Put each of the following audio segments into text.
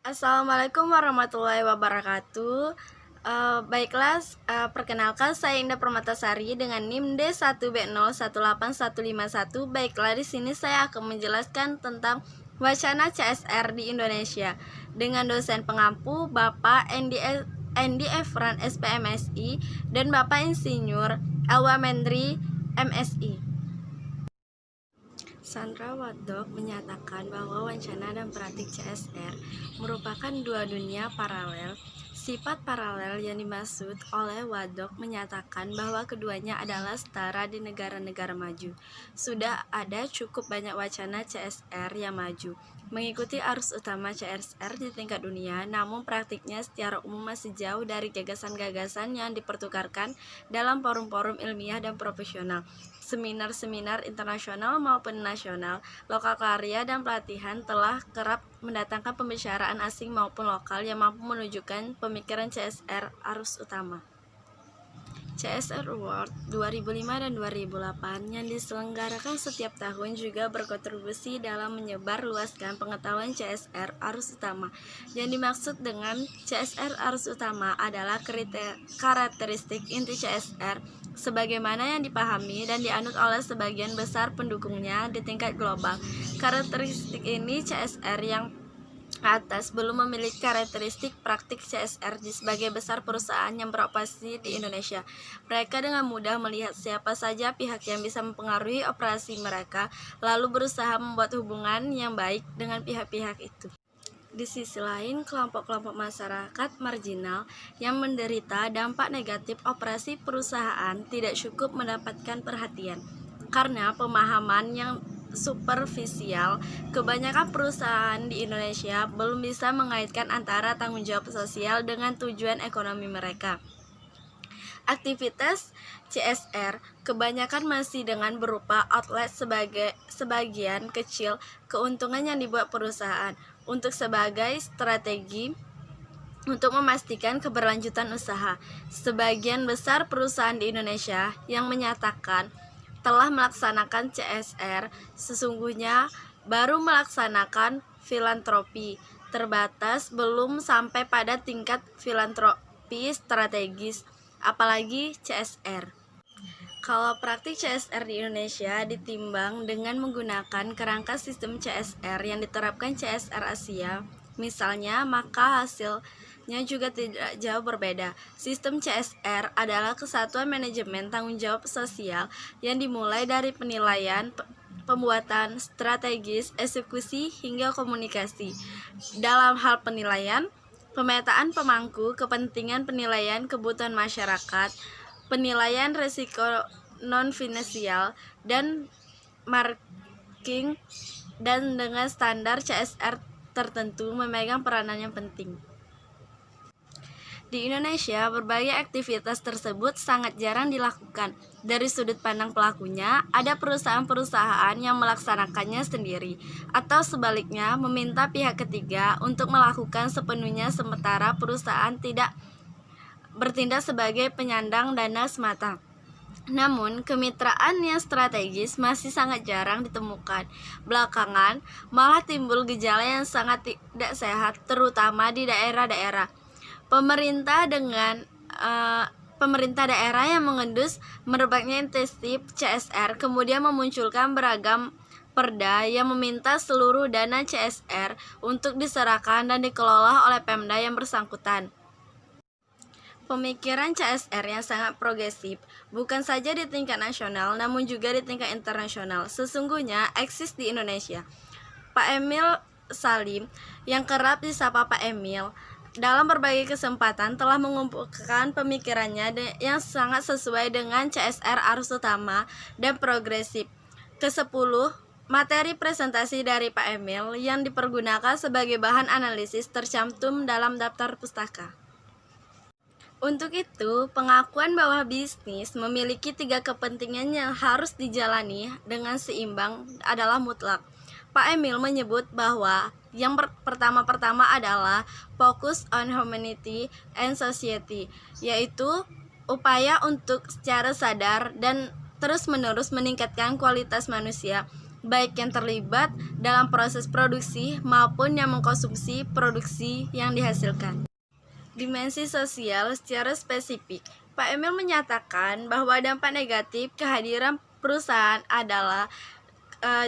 Assalamualaikum warahmatullahi wabarakatuh. Perkenalkan saya Indah Permatasari dengan NIM D1B018151. Baiklah, di sini saya akan menjelaskan tentang wacana CSR di Indonesia dengan dosen pengampu Bapak Endi Efran SPMSI dan Bapak Insinyur Alwa Mendri MSI. Sandra Wadok menyatakan bahwa wacana dan praktik CSR merupakan dua dunia paralel. Sifat paralel yang dimaksud oleh Wadok menyatakan bahwa keduanya adalah setara di negara-negara maju. Sudah ada cukup banyak wacana CSR yang maju, mengikuti arus utama CSR di tingkat dunia, namun praktiknya secara umum masih jauh dari gagasan-gagasan yang dipertukarkan dalam forum-forum ilmiah dan profesional, seminar-seminar internasional maupun nasional. Lokal karya dan pelatihan telah kerap mendatangkan pembicaraan asing maupun lokal yang mampu menunjukkan pemikiran CSR arus utama. CSR Award 2005 dan 2008 yang diselenggarakan setiap tahun juga berkontribusi dalam menyebarluaskan pengetahuan CSR arus utama. Yang dimaksud dengan CSR arus utama adalah karakteristik inti CSR sebagaimana yang dipahami dan dianut oleh sebagian besar pendukungnya di tingkat global. Karakteristik ini CSR yang atas belum memiliki karakteristik praktik CSR di sebagai besar perusahaan yang beroperasi di Indonesia. Mereka dengan mudah melihat siapa saja pihak yang bisa mempengaruhi operasi mereka, lalu berusaha membuat hubungan yang baik dengan pihak-pihak itu. Di sisi lain, kelompok-kelompok masyarakat marginal yang menderita dampak negatif operasi perusahaan tidak cukup mendapatkan perhatian. Karena pemahaman yang superficial, kebanyakan perusahaan di Indonesia belum bisa mengaitkan antara tanggung jawab sosial dengan tujuan ekonomi mereka. Aktivitas CSR kebanyakan masih dengan berupa outlet sebagian kecil keuntungan yang dibuat perusahaan untuk sebagai strategi untuk memastikan keberlanjutan usaha. Sebagian besar perusahaan di Indonesia yang menyatakan telah melaksanakan CSR sesungguhnya baru melaksanakan filantropi terbatas, belum sampai pada tingkat filantropi strategis, apalagi CSR. Kalau praktik CSR di Indonesia ditimbang dengan menggunakan kerangka sistem CSR yang diterapkan CSR Asia, misalnya, maka hasilnya juga tidak jauh berbeda. Sistem CSR adalah kesatuan manajemen tanggung jawab sosial yang dimulai dari penilaian, pembuatan strategis, eksekusi, hingga komunikasi. Dalam hal penilaian, pemetaan pemangku kepentingan, penilaian kebutuhan masyarakat, penilaian risiko non-finansial, dan marking dan dengan standar CSR tertentu memegang peranan yang penting. Di Indonesia, berbagai aktivitas tersebut sangat jarang dilakukan. Dari sudut pandang pelakunya, ada perusahaan-perusahaan yang melaksanakannya sendiri, atau sebaliknya meminta pihak ketiga untuk melakukan sepenuhnya sementara perusahaan tidak bertindak sebagai penyandang dana semata. Namun, kemitraan yang strategis masih sangat jarang ditemukan. Belakangan, malah timbul gejala yang sangat tidak sehat, terutama di daerah-daerah. Pemerintah daerah yang mengendus merebaknya intensif CSR, kemudian memunculkan beragam perda yang meminta seluruh dana CSR untuk diserahkan dan dikelola oleh Pemda yang bersangkutan. Pemikiran CSR yang sangat progresif bukan saja di tingkat nasional namun juga di tingkat internasional sesungguhnya eksis di Indonesia. Pak Emil Salim, yang kerap disapa Pak Emil, dalam berbagai kesempatan telah mengumpulkan pemikirannya yang sangat sesuai dengan CSR arus utama dan progresif. Ke-10 materi presentasi dari Pak Emil yang dipergunakan sebagai bahan analisis tercantum dalam daftar pustaka. Untuk itu, pengakuan bahwa bisnis memiliki 3 kepentingan yang harus dijalani dengan seimbang adalah mutlak. Pak Emil menyebut bahwa yang pertama-tama adalah focus on humanity and society, yaitu upaya untuk secara sadar dan terus-menerus meningkatkan kualitas manusia baik yang terlibat dalam proses produksi maupun yang mengkonsumsi produksi yang dihasilkan. Dimensi sosial secara spesifik, Pak Emil menyatakan bahwa dampak negatif kehadiran perusahaan adalah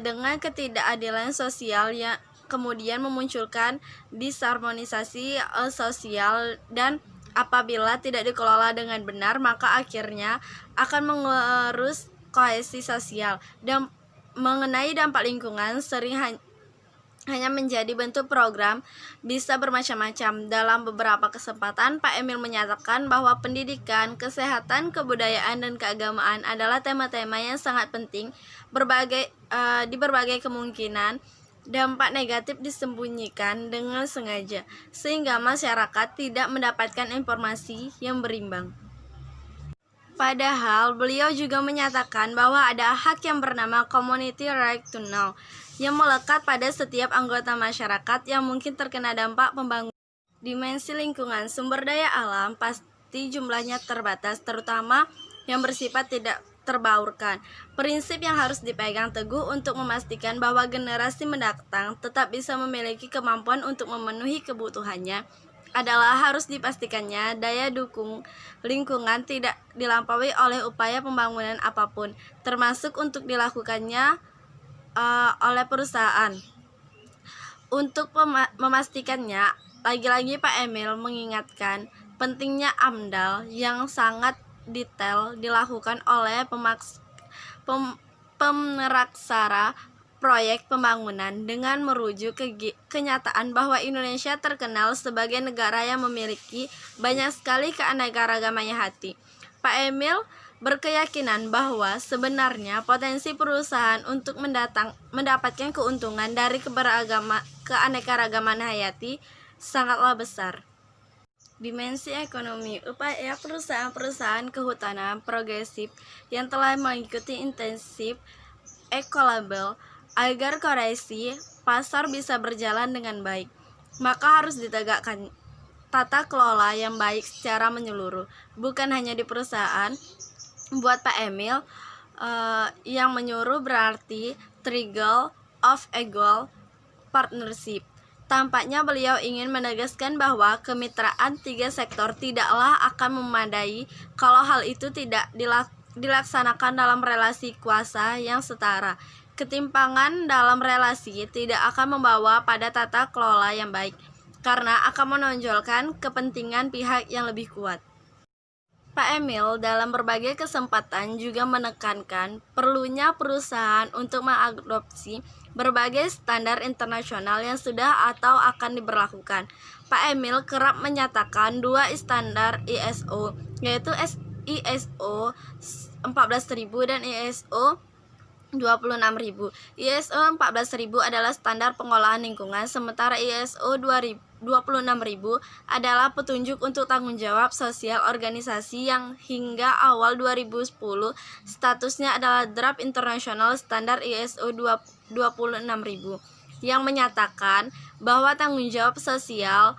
dengan ketidakadilan sosial yang kemudian memunculkan disharmonisasi sosial, dan apabila tidak dikelola dengan benar maka akhirnya akan mengerus kohesi sosial. Dan mengenai dampak lingkungan sering hanya menjadi bentuk program bisa bermacam-macam. Dalam beberapa kesempatan, Pak Emil menyatakan bahwa pendidikan, kesehatan, kebudayaan, dan keagamaan adalah tema-tema yang sangat penting. Di berbagai kemungkinan, dampak negatif disembunyikan dengan sengaja, sehingga masyarakat tidak mendapatkan informasi yang berimbang. Padahal beliau juga menyatakan bahwa ada hak yang bernama Community Right to Know yang melekat pada setiap anggota masyarakat yang mungkin terkena dampak pembangunan. Dimensi lingkungan, sumber daya alam pasti jumlahnya terbatas, terutama yang bersifat tidak terbaurkan. Prinsip yang harus dipegang teguh untuk memastikan bahwa generasi mendatang tetap bisa memiliki kemampuan untuk memenuhi kebutuhannya adalah harus dipastikannya daya dukung lingkungan tidak dilampaui oleh upaya pembangunan apapun, termasuk untuk dilakukannya oleh perusahaan. Untuk memastikannya, lagi-lagi Pak Emil mengingatkan pentingnya AMDAL yang sangat detail dilakukan oleh pemeraksara proyek pembangunan dengan merujuk ke kenyataan bahwa Indonesia terkenal sebagai negara yang memiliki banyak sekali keanekaragaman hati. Pak Emil berkeyakinan bahwa sebenarnya potensi perusahaan untuk mendapatkan keuntungan dari keanekaragaman hayati sangatlah besar. Dimensi ekonomi, upaya perusahaan-perusahaan kehutanan progresif yang telah mengikuti intensif ekolabel agar koreksi pasar bisa berjalan dengan baik, maka harus ditegakkan tata kelola yang baik secara menyeluruh, bukan hanya di perusahaan. Buat Pak Emil, yang menyuruh berarti triangle of equal partnership. Tampaknya beliau ingin menegaskan bahwa kemitraan tiga sektor tidaklah akan memadai kalau hal itu tidak dilaksanakan dalam relasi kuasa yang setara. Ketimpangan dalam relasi tidak akan membawa pada tata kelola yang baik, karena akan menonjolkan kepentingan pihak yang lebih kuat. Pak Emil dalam berbagai kesempatan juga menekankan perlunya perusahaan untuk mengadopsi berbagai standar internasional yang sudah atau akan diberlakukan. Pak Emil kerap menyatakan dua standar ISO, yaitu ISO 14.000 dan ISO 26.000. ISO 14.000 adalah standar pengolahan lingkungan, sementara ISO 26.000 adalah petunjuk untuk tanggung jawab sosial organisasi yang hingga awal 2010 statusnya adalah draft internasional standar ISO 26.000 yang menyatakan bahwa tanggung jawab sosial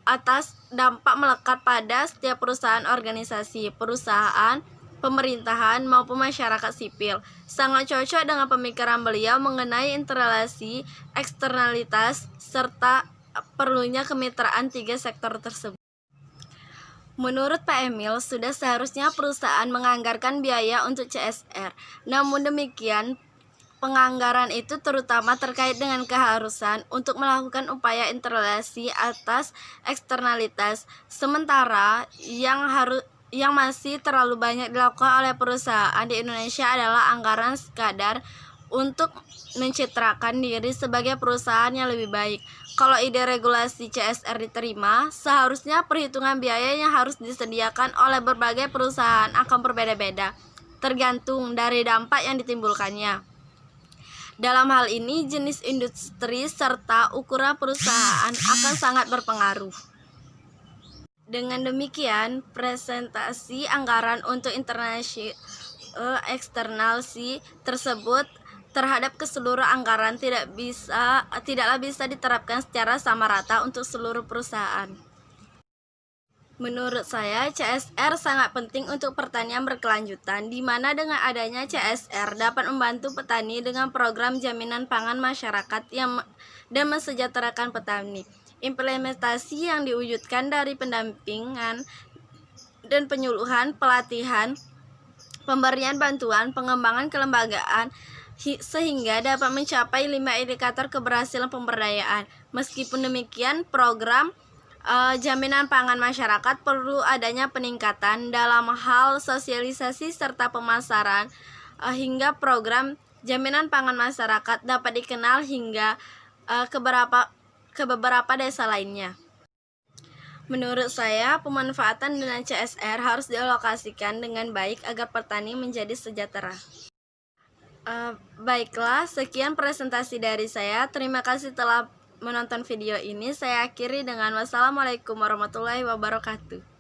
atas dampak melekat pada setiap perusahaan, organisasi, perusahaan, pemerintahan maupun masyarakat sipil. Sangat cocok dengan pemikiran beliau mengenai interrelasi, eksternalitas, serta perlunya kemitraan tiga sektor tersebut. Menurut Pak Emil, sudah seharusnya perusahaan menganggarkan biaya untuk CSR. Namun demikian, penganggaran itu terutama terkait dengan keharusan untuk melakukan upaya interrelasi atas eksternalitas, sementara yang masih terlalu banyak dilakukan oleh perusahaan di Indonesia adalah anggaran sekadar untuk mencitrakan diri sebagai perusahaan yang lebih baik. Kalau ide regulasi CSR diterima, seharusnya perhitungan biaya yang harus disediakan oleh berbagai perusahaan akan berbeda-beda, tergantung dari dampak yang ditimbulkannya. Dalam hal ini, jenis industri serta ukuran perusahaan akan sangat berpengaruh. Dengan demikian, presentasi anggaran untuk eksternalisi tersebut terhadap keseluruhan anggaran tidaklah bisa diterapkan secara sama rata untuk seluruh perusahaan. Menurut saya, CSR sangat penting untuk pertanian berkelanjutan, di mana dengan adanya CSR dapat membantu petani dengan program jaminan pangan masyarakat dan mensejahterakan petani. Implementasi yang diwujudkan dari pendampingan dan penyuluhan, pelatihan, pemberian bantuan, pengembangan kelembagaan, sehingga dapat mencapai 5 indikator keberhasilan pemberdayaan. Meskipun demikian, program jaminan pangan masyarakat perlu adanya peningkatan dalam hal sosialisasi serta pemasaran hingga program jaminan pangan masyarakat dapat dikenal hingga ke beberapa desa lainnya. Menurut saya, pemanfaatan dana CSR harus dialokasikan dengan baik agar petani menjadi sejahtera. Baiklah, sekian presentasi dari saya. Terima kasih telah menonton video ini. Saya akhiri dengan wassalamualaikum warahmatullahi wabarakatuh.